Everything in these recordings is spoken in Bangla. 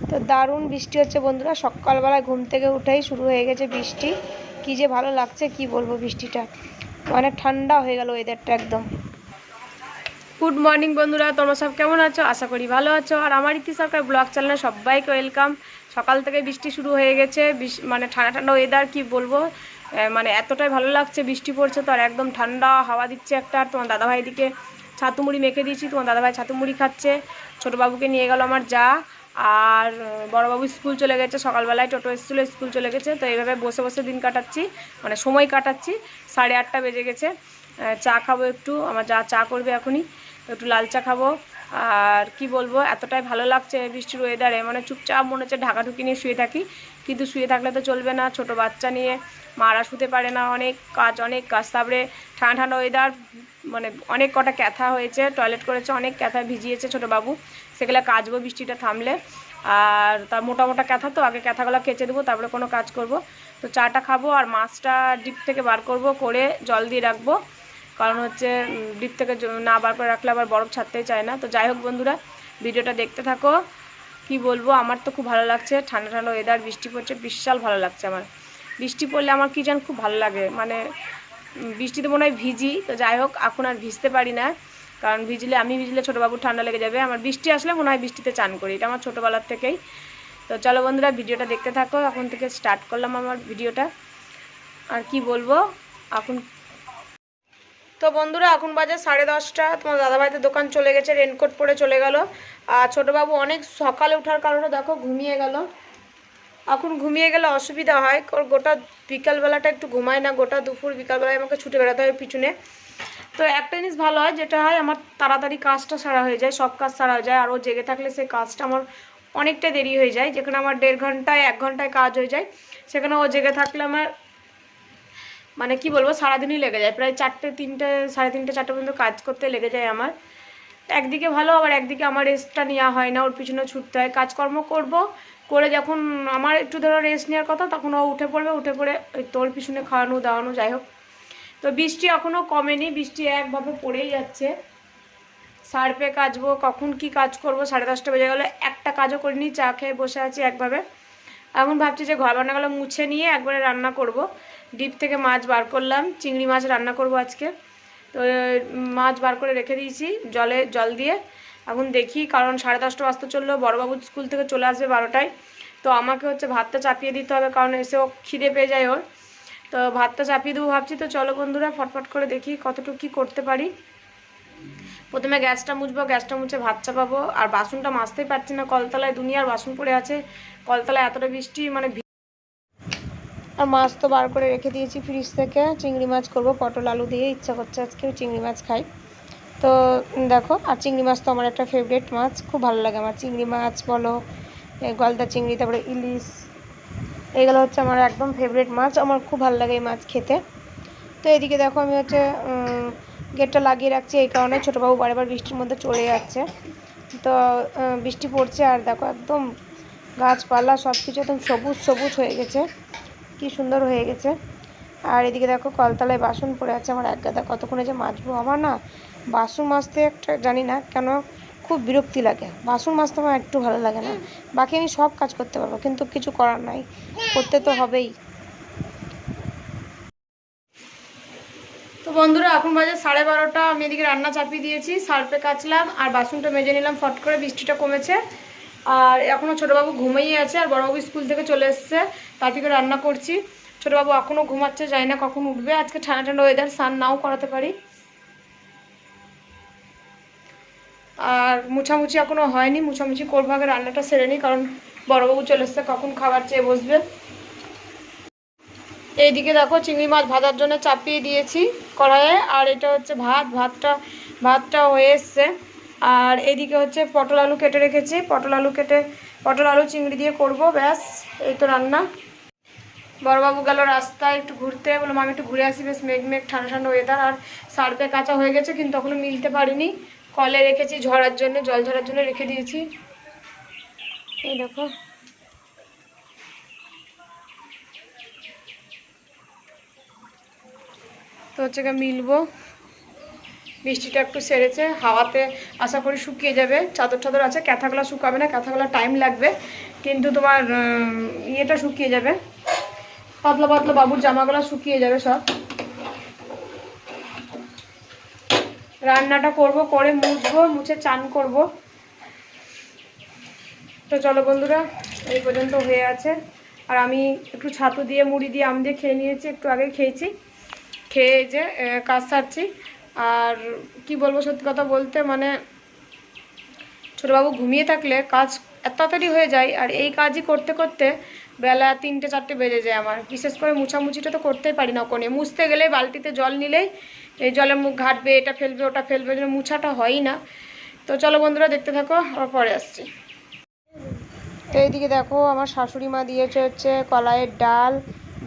তো দারুণ বৃষ্টি হচ্ছে বন্ধুরা, সকালবেলায় ঘুম থেকে উঠেই শুরু হয়ে গেছে বৃষ্টি। কি যে ভালো লাগছে কি বলবো, বৃষ্টিটা মানে ঠান্ডা হয়ে গেল ওয়েদারটা একদম। গুড মর্নিং বন্ধুরা, তোমরা সব কেমন আছো? আশা করি ভালো আছো। আর আমার ইতি সরকার ব্লগ চ্যানেলে সবাইকে ওয়েলকাম। সকাল থেকে বৃষ্টি শুরু হয়ে গেছে, মানে ঠান্ডা ঠান্ডা ওয়েদার কি বলবো, মানে এতটাই ভালো লাগছে। বৃষ্টি পড়ছে তো আর একদম ঠান্ডা হাওয়া দিচ্ছে একটা। আর তোমার দাদাভাই দিকে ছাতু মুড়ি মেখে দিয়েছি, তোমার দাদাভাই ছাতু মুড়ি খাচ্ছে। ছোটো বাবুকে নিয়ে গেল আমার যা, আর বড়োবাবু স্কুল চলে গেছে, সকালবেলায় টোটো এসেছিলো, স্কুল চলে গেছে। তো এইভাবে বসে বসে দিন কাটাচ্ছি, মানে সময় কাটাচ্ছি। 8:30 বেজে গেছে। চা খাবো একটু, আমার যা চা করবে এখনই, একটু লাল চা খাবো। আর কি বলবো, এতটাই ভালো লাগছে বৃষ্টির ওয়েদারে, মানে চুপচাপ মনে হচ্ছে ঢাকা ঢুকি নিয়ে শুয়ে থাকি। কিন্তু শুয়ে থাকলে তো চলবে না, ছোট বাচ্চা নিয়ে মারা শুতে পারে না, অনেক কাজ। তারপরে ঠান্ডা ঠান্ডা ওয়েদার, মানে অনেক কটা ক্যাথা হয়েছে, টয়লেট করেছে, অনেক ক্যাথা ভিজিয়েছে ছোটো বাবু, সেগুলো কাচবো বৃষ্টিটা থামলে। আর তার মোটা মোটা ক্যাথা, তো আগে ক্যাথাগুলো কেচে দেবো, তারপরে কোনো কাজ করব। তো চাটা খাবো আর মাছটা ডিপ থেকে বার করব, করে জল দিয়ে রাখবো। কারণ হচ্ছে ডিপ থেকে না বার করে রাখলে আবার বরফ ছাড়তেই চায় না। তো যাই হোক বন্ধুরা, ভিডিওটা দেখতে থাকো। কি বলবো, আমার তো খুব ভালো লাগছে, ঠান্ডা ঠান্ডা ওয়েদার, বৃষ্টি পড়ছে, বিশাল ভালো লাগছে আমার। বৃষ্টি পড়লে আমার কি জান খুব ভালো লাগে, মানে বৃষ্টিতে মনে হয় ভিজি। তো যাই হোক, এখন আর ভিজতে পারি না, কারণ আমি ভিজলে ছোটোবাবুর ঠান্ডা লেগে যাবে। আমার বৃষ্টি আসলে মনে হয় বৃষ্টিতে চান করি, এটা আমার ছোটোবেলার থেকেই। তো চলো বন্ধুরা, ভিডিওটা দেখতে থাকো। এখন থেকে স্টার্ট করলাম আমার ভিডিওটা। আর কি বলবো এখন, তো বন্ধুরা এখন বাজে 10:30। তোমার দাদাভাইতে দোকান চলে গেছে, রেনকোট পরে চলে গেল। আর ছোটোবাবু অনেক সকালে ওঠার কারণে দেখো ঘুমিয়ে গেল। এখন ঘুমিয়ে গেলে অসুবিধা হয়, গোটা বিকালবেলাটা একটু ঘুমায় না, গোটা দুপুর বিকালবেলায় আমাকে ছুটে বেড়াতে হয় পিছনে। তো একটা জিনিস ভালো হয়, যেটা হয় আমার তাড়াতাড়ি কাজটা সারা হয়ে যায়, সব কাজ সারা হয়ে যায়। আর ও জেগে থাকলে সেই কাজটা আমার অনেকটা দেরি হয়ে যায়। যেখানে আমার 1.5 ঘন্টায় 1 ঘন্টায় কাজ হয়ে যায়, সেখানে ও জেগে থাকলে আমার মানে কি বলবো, সারাদিনই লেগে যায়, প্রায় 4টে 3টে 3:30 4টে পর্যন্ত কাজ করতে লেগে যায় আমার। একদিকে ভালো, আবার একদিকে আমার রেস্টটা নেওয়া হয় না, ওর পিছনে ছুটতে হয়, কাজকর্ম করব করে যখন আমার একটু ধরো রেস্ট নেওয়ার কথা, তখন ও উঠে পড়বে, উঠে পড়ে ওই তোর পিছনে খাওয়ানো দাওয়ানো। যাই হোক, তো বৃষ্টি এখনও কমেনি, বৃষ্টি একভাবে পড়েই যাচ্ছে। সার্ফে কাচবো, কখন কি কাজ করব, 10:30 বেজে গেলো, একটা কাজও করিনি, চা খেয়ে বসে আছি একভাবে। এখন ভাবছি যে ঘর বান্নাগুলো মুছে নিয়ে একবারে রান্না করব। ডিপ থেকে মাছ বার করলাম, চিংড়ি মাছ রান্না করব আজকে। তো মাছ বার করে রেখে দিয়েছি জল দিয়ে। এখন দেখি, কারণ 10:30 বাজতে চললো, বড়োবাবু স্কুল থেকে চলে আসবে 12টায়। তো আমাকে হচ্ছে ভাতটা চাপিয়ে দিতে হবে, কারণ এসেও খিদে পেয়ে যায় ওর। তো ভাতটা চাপিয়ে দেবো ভাবছি। তো চলো বন্ধুরা, ফটফট করে দেখি কতটুকু কী করতে পারি। প্রথমে গ্যাসটা মুছবো, গ্যাসটা মুছে ভাত চাপাবো। আর বাসনটা মাজতেই পারছি না, কলতলায় দুনিয়ার বাসন পড়ে আছে, কলতলায় এতটা বৃষ্টি, মানে। আর মাছ তো বার করে রেখে দিয়েছি ফ্রিজ থেকে, চিংড়ি মাছ করব পটল আলু দিয়ে, ইচ্ছা করছে আজকে চিংড়ি মাছ খাই। তো দেখো, আর চিংড়ি মাছ তো আমার একটা ফেভারিট মাছ, খুব ভালো লাগে আমার চিংড়ি মাছ বলো, গলদা চিংড়ি, তারপরে ইলিশ, এগুলো হচ্ছে আমার একদম ফেভারিট মাছ, আমার খুব ভালো লাগে এই মাছ খেতে। তো এদিকে দেখো আমি হচ্ছে গেটটা লাগিয়ে রাখছি, এই কারণে ছোটোবাবু বারবার বৃষ্টির মধ্যে চলে যাচ্ছে। তো বৃষ্টি পড়ছে, আর দেখো একদম গাছপালা সব কিছু একদম সবুজ সবুজ হয়ে গেছে, কি সুন্দর হয়ে গেছে। আর এদিকে দেখো কলতলায় বাসন পড়ে আছে আমার এক গাদা, কতক্ষণে যে মাজবো। আমার না বাসন মাজতে একটা জানি না কেন খুব বিরক্তি লাগে, বাসন মাজতে আমার একটু ভালো লাগে না। বাকি আমি সব কাজ করতে পারবো, কিন্তু কিছু করার নাই, করতে তো হবেই। তো বন্ধুরা এখন বাজে 12:30, আমি এদিকে রান্না চাপিয়ে দিয়েছি, সার্ফে কাচলাম আর বাসনটা মেজে নিলাম ফট করে, বৃষ্টিটা কমেছে। আর এখনও ছোটোবাবু ঘুমিয়ে আছে, আর বড়োবাবু স্কুল থেকে চলে এসছে, তার থেকে রান্না করছি। ছোটোবাবু এখনও ঘুমাচ্ছে, জানি না কখন উঠবে। আজকে ঠান্ডা ঠান্ডা ওয়েদার, স্নান নাও করাতে পারি। আর মুছামুছি এখনও হয়নি, মুছামুছি করবো, আগে রান্নাটা সেরে নিই, কারণ বড়োবাবু চলে এসছে, কখন খাবার চেয়ে বসবে। এইদিকে দেখো চিংড়ি মাছ ভাজার জন্য চাপিয়ে দিয়েছি কড়াইয়ে, আর এটা হচ্ছে ভাতটা হয়ে এসছে। আর এদিকে হচ্ছে পটল আলু কেটে রেখেছি, পটল আলু চিংড়ি দিয়ে করব, ব্যাস এই তো রান্না। বড়বাবু গেল রাস্তায় একটু ঘুরতে, বললাম আমি একটু ঘুরে আসি, বেশ মেঘ ঠান্ডা ঠান্ডা ওয়েদার। আর সার্ফে কাঁচা হয়ে গেছে, কিন্তু এখনও মিলতে পারিনি, কলে রেখেছি ঝরার জন্য, জল ঝরার জন্য রেখে দিয়েছি। এই দেখো, তো হচ্ছে মিলবো। বৃষ্টিটা একটু সেরেছে, হাওয়াতে আশা করি শুকিয়ে যাবে। চাদর আছে, ক্যাথাগুলো শুকাবে না, ক্যাথাগুলো টাইম লাগবে, কিন্তু তোমার ইয়েটা শুকিয়ে যাবে, পাতলা পাতলা বাবুর জামাগুলো শুকিয়ে যাবে সব। রান্নাটা করব, করে মুছবো, মুছে চান করব। তো চলো বন্ধুরা, এই পর্যন্ত হয়ে আছে। আর আমি একটু ছাতু দিয়ে মুড়ি দিয়ে আম দিয়ে খেয়ে নিয়েছি, একটু আগে খেয়েছি। খেয়ে যে কাজ সারছি। আর কি বলবো, সত্যি কথা বলতে মানে ছোটোবাবু ঘুমিয়ে থাকলে কাজ এত তাড়াতাড়ি হয়ে যায়, আর এই কাজই করতে করতে বেলা 3টে 4টে বেজে যায় আমার। বিশেষ করে মুছামুছিটা তো করতেই পারি না, কোণে মুছতে গেলে বালতিতে জল নিলেই এই জলের মুখ ঘাটবে, এটা ফেলবে ওটা ফেলবে, যেন মুছাটা হয়ই না। তো চলো বন্ধুরা, দেখতে থাকো, আবার পরে আসছি। তো এইদিকে দেখো, আমার শাশুড়ি মা দিয়েছে হচ্ছে কলাইয়ের ডাল,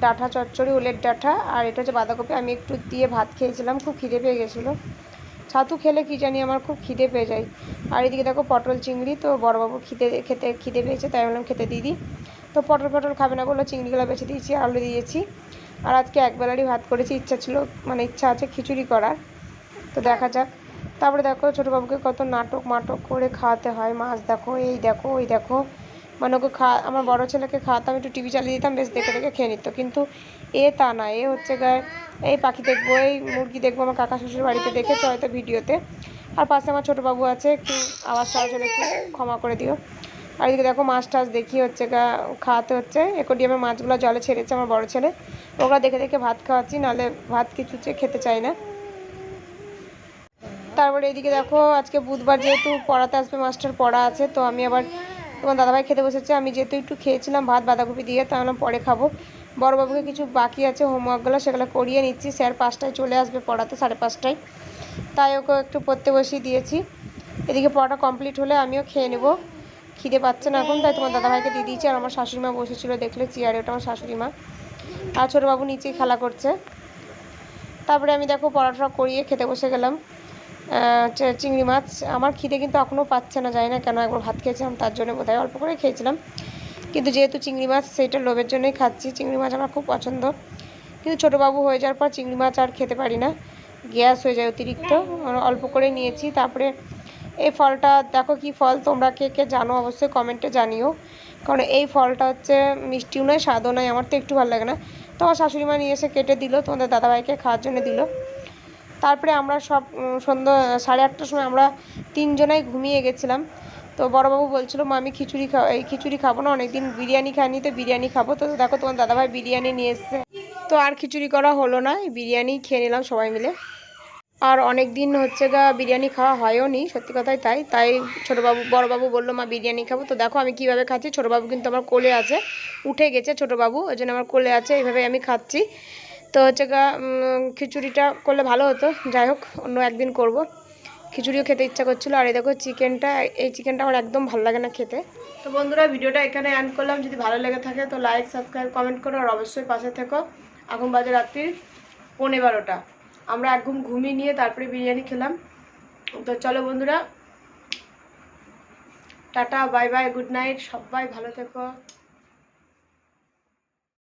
ডাঁটা চচ্চড়ি, ওলের ডাঁটা, আর এটা হচ্ছে বাঁধাকপি। আমি একটু দিয়ে ভাত খেয়েছিলাম, খুব খিদে পেয়ে গেছিলো। ছাতু খেলে কি জানি আমার খুব খিদে পেয়ে যায়। আর এদিকে দেখো পটল চিংড়ি, তো বড়োবাবু খিদে পেয়েছে, তাই বললাম খেতে দিয়ে দিই। তো পটল খাবে না বললো, চিংড়িগুলো বেছে দিয়েছি, আলু দিয়েছি। আর আজকে একবেলারই ভাত করেছি, ইচ্ছা আছে খিচুড়ি করার, তো দেখা যাক। তারপরে দেখো ছোটোবাবুকে কত নাটক করে খাওয়াতে হয়, মাছ দেখো, এই দেখো, ওই দেখো। মানে ওকে আমার বড়ো ছেলেকে খাওয়াতাম, একটু টিভি চালিয়ে দিতাম, বেশ দেখে দেখে খেয়ে নিত। কিন্তু তা না, হচ্ছে গায়ে এই পাখি দেখবো, এই মুরগি দেখবো, আমার কাকা শ্বশুর বাড়িতে দেখেছো হয়তো ভিডিওতে। আর পাশে আমার ছোটোবাবু আছে, একটু আওয়াজ চলে একটু ক্ষমা করে দিও। আর এদিকে দেখো মাছ টাছ দেখি হচ্ছে খাওয়াতে হচ্ছে। অ্যাকোয়ারিয়ামের মাছগুলো জলে ছেড়েছে আমার বড়ো ছেলে, ওগুলো দেখে দেখে ভাত খাওয়াচ্ছি, নাহলে ভাত কিছু খেতে চায় না। তারপরে এদিকে দেখো, আজকে বুধবার যেহেতু পড়াতে আসবে মাস্টার, পড়া আছে, তো আমি আবার তোমার দাদাভাই খেতে বসেছে। আমি যেহেতু একটু খেয়েছিলাম ভাত বাঁধাকপি দিয়ে, তাহলে পরে খাবো। বড়োবাবুকে কিছু বাকি আছে হোমওয়ার্কগুলো, সেগুলো করিয়ে নিচ্ছি। স্যার 5টায় চলে আসবে পড়াতে, 5:30টায়, তাই ওকে একটু পড়তে বসিয়ে দিয়েছি। এদিকে পড়াটা কমপ্লিট হলে আমিও খেয়ে নেব, খিদে পাচ্ছে না এখন, তাই তোমার দাদাভাইকে দিয়ে দিয়েছি। আর আমার শাশুড়ি মা বসেছিলো, দেখলে চেয়ারে, ওটা আমার শাশুড়ি মা। আর ছোটোবাবু নিচেই খেলা করছে। তারপরে আমি দেখো পড়াটা করিয়ে খেতে বসে গেলাম। চিংড়ি মাছ, আমার খিদে কিন্তু এখনও পাচ্ছে না, জানি না কেন, একবার ভাত খেয়েছিলাম তার জন্য বোধহয়, অল্প করে খেয়েছিলাম। কিন্তু যেহেতু চিংড়ি মাছ, সেইটা লোভের জন্যই খাচ্ছি। চিংড়ি মাছ আমার খুব পছন্দ, কিন্তু ছোটোবাবু হয়ে যাওয়ার পর চিংড়ি মাছ আর খেতে পারি না, গ্যাস হয়ে যায় অতিরিক্ত, অল্প করে নিয়েছি। তারপরে এই ফলটা দেখো, কি ফল, তোমরা কে কে জানো অবশ্যই কমেন্টে জানিও। কারণ এই ফলটা হচ্ছে মিষ্টিও নয়, স্বাদও নয়, আমার তো একটু ভালো লাগে না। তো আমার শাশুড়ি মা নিয়ে এসে কেটে দিল, তোমাদের দাদাভাইকে খাওয়ার জন্য দিল। তারপরে আমরা সব সন্ধ্যা 8:30টার সময় আমরা 3জনাই ঘুমিয়ে গেছিলাম। তো বড়োবাবু বলছিল, মা আমি খিচুড়ি খাবো না, অনেকদিন বিরিয়ানি খাইনি, তো বিরিয়ানি খাবো। তো দেখো তোমার দাদাভাই বিরিয়ানি নিয়ে এসছে, তো আর খিচুড়ি করা হলো না, বিরিয়ানি খেয়ে নিলাম সবাই মিলে। আর অনেক দিন হচ্ছে বিরিয়ানি খাওয়া হয়ও নি, সত্যি কথাই তাই বড়োবাবু বললো, মা বিরিয়ানি খাবো। তো দেখো আমি কীভাবে খাচ্ছি, ছোটোবাবু কিন্তু আমার কোলে আছে, উঠে গেছে ছোটোবাবু, ওই জন্য আমার কোলে আছে, এইভাবে আমি খাচ্ছি। তো হচ্ছে খিচুড়িটা করলে ভালো হতো, যাই হোক অন্য একদিন করব। খিচুড়িও খেতে ইচ্ছা করছিলো। আর এই দেখো চিকেনটা, এই চিকেনটা আমার একদম ভালো লাগে না খেতে। তো বন্ধুরা, ভিডিওটা এখানে এন্ড করলাম। যদি ভালো লেগে থাকে তো লাইক, সাবস্ক্রাইব, কমেন্ট করো, আর অবশ্যই পাশে থেকো। এখন বাজে রাত্রির 11:15। আমরা এক ঘুম ঘুমিয়ে নিয়ে তারপরে বিরিয়ানি খেলাম। তো চলো বন্ধুরা, tata, bye bye, good night, সবাই ভালো থেকো।